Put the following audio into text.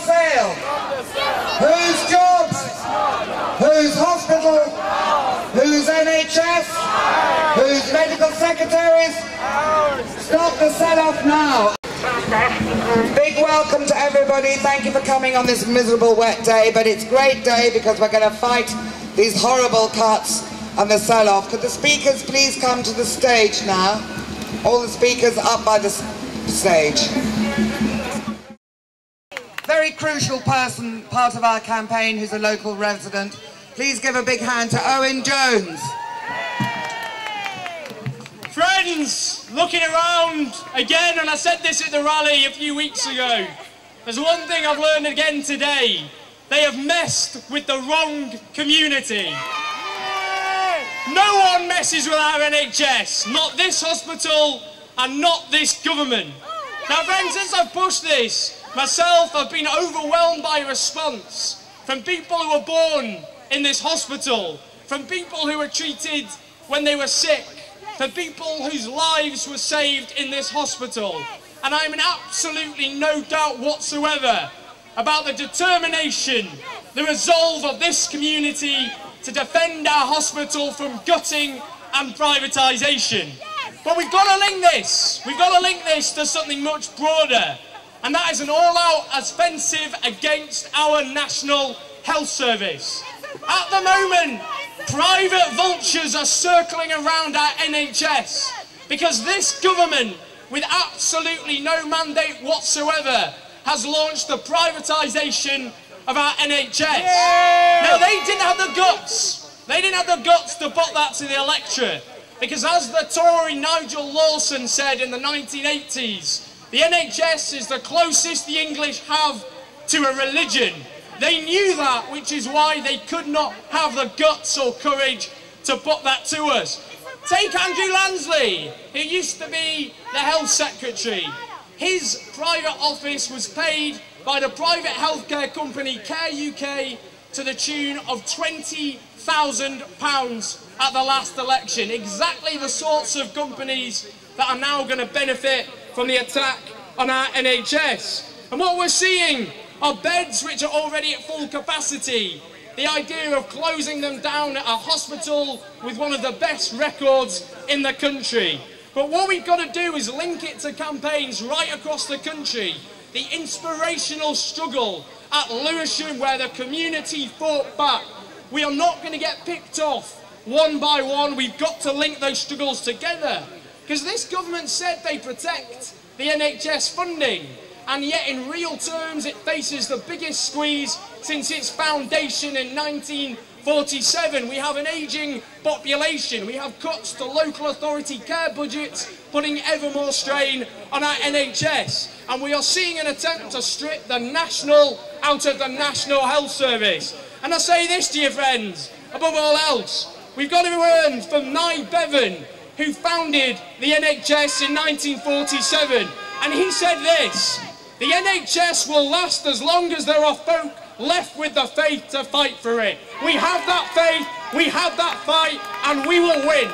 sale? Whose jobs? Whose hospital? Whose NHS? Whose medical secretaries? Stop the sell-off now. Big welcome to everybody. Thank you for coming on this miserable wet day, but it's a great day because we're going to fight these horrible cuts and the sell-off. Could the speakers please come to the stage now? All the speakers up by the stage. Very crucial person, part of our campaign, who's a local resident. Please give a big hand to Owen Jones. Friends, looking around again, and I said this at the rally a few weeks ago, there's one thing I've learned again today. They have messed with the wrong community. No one messes with our NHS, not this hospital and not this government. Now friends, as I've pushed this, myself, I've been overwhelmed by response from people who were born in this hospital, from people who were treated when they were sick, for people whose lives were saved in this hospital. And I'm in absolutely no doubt whatsoever about the determination, the resolve of this community to defend our hospital from gutting and privatisation. But we've got to link this. We've got to link this to something much broader, and that is an all-out offensive against our National Health Service. At the moment, private vultures are circling around our NHS because this government, with absolutely no mandate whatsoever, has launched the privatisation of our NHS. Yeah. Now, they didn't have the guts. They didn't have the guts to put that to the electorate, because as the Tory Nigel Lawson said in the 1980s, the NHS is the closest the English have to a religion. They knew that, which is why they could not have the guts or courage to put that to us. Take Andrew Lansley, who used to be the Health Secretary. His private office was paid by the private healthcare company Care UK to the tune of £20,000 at the last election. Exactly the sorts of companies that are now going to benefit from the attack on our NHS. And what we're seeing are beds which are already at full capacity. The idea of closing them down at a hospital with one of the best records in the country. But what we've got to do is link it to campaigns right across the country. The inspirational struggle at Lewisham, where the community fought back. We are not going to get picked off one by one. We've got to link those struggles together. Because this government said they protect the NHS funding, and yet in real terms it faces the biggest squeeze since its foundation in 1947. We have an ageing population, we have cuts to local authority care budgets, putting ever more strain on our NHS, and we are seeing an attempt to strip the national out of the National Health Service. And I say this to you friends, above all else, we've got to learn from Nye Bevan, who founded the NHS in 1947, and he said this: the NHS will last as long as there are folk left with the faith to fight for it. We have that faith, we have that fight, and we will win.